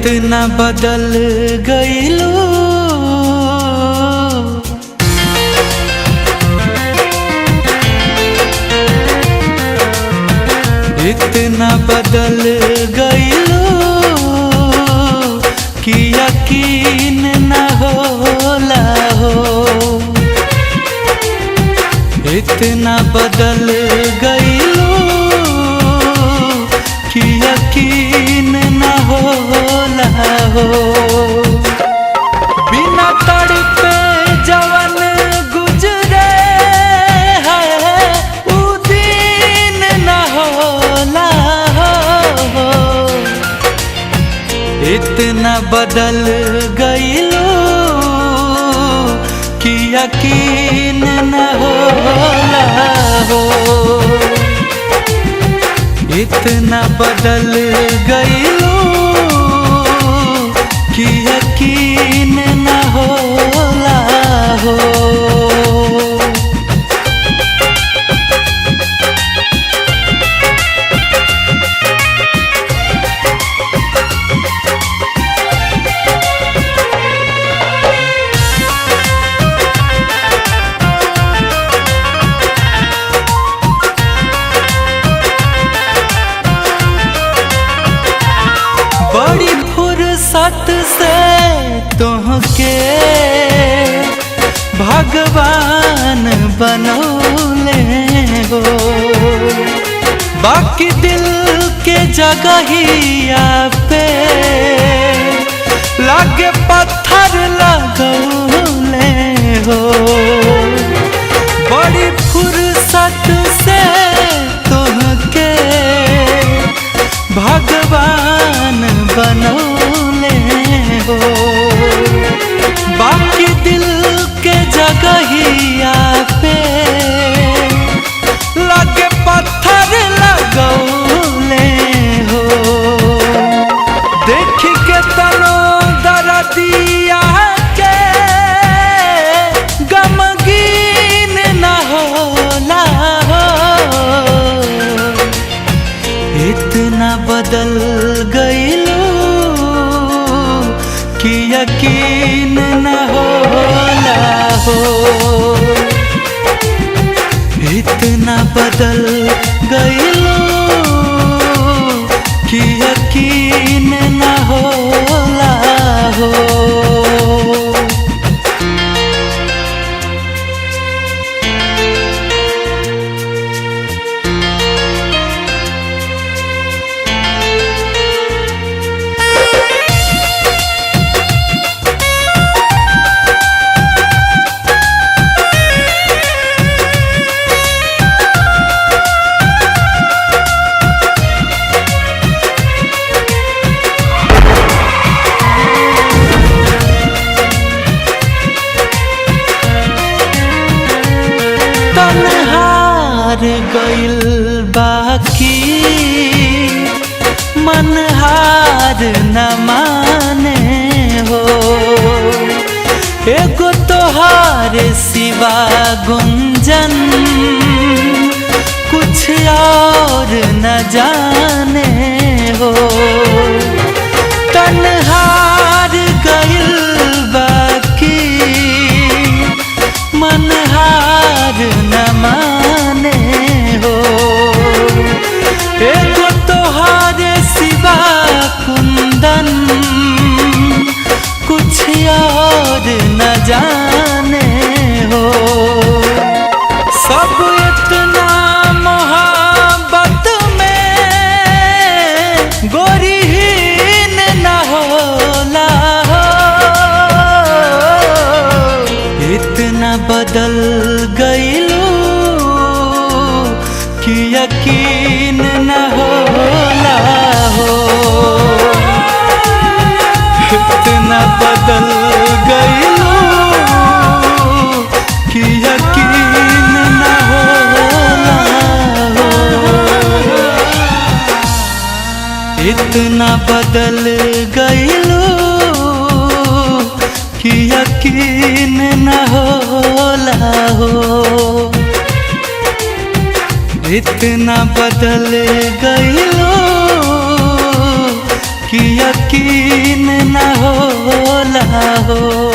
इतना बदल गईलू, इतना बदल गईलू कि यकीन न होला हो। इतना बदल गईलू कि यकीन न होला हो। बिना तड़पे जवन गुजरे है उ दिन न होला हो। इतना बदल गईलू कि यकीन न होला हो। इतना बदल गईलू कि यकीन न होला हो। बड़ी फुर्सत से तोहके भगवान बनौले हो। बाकी दिल के जगहिया पे लागे पत्थर लगौले हो। बड़ी फुर्सत से तोहके भगवान बनौले हो। बाकी दिल के जगहिया पे लगे पत्थर लगौले हो। देख के तनो दर्दिया के गमगीन न होला हो। इतना बदल गईलू कि यकीन न होला हो। इतना बदल गईलू कि यकीन न होला हो। तन्हार गइल बाकी मनहार न माने हो। एगो तोहार सिवा गुंजन कुछ और न जाने हो। तन्हार गइल बाकी मनहार न माने हो। एगो तोहारे सिवा कुंदन कुछ और न जाने हो। सब इतना मोहब्बत में गोरीहीन न होला हो। इतना बदल गईलू कि यकीन न होला हो। इतना बदल गईलू कि यकीन न होला हो। इतना बदल गईलू कि यकीन न होला हो। इतना बदल गईलो कि यकीन न होला हो।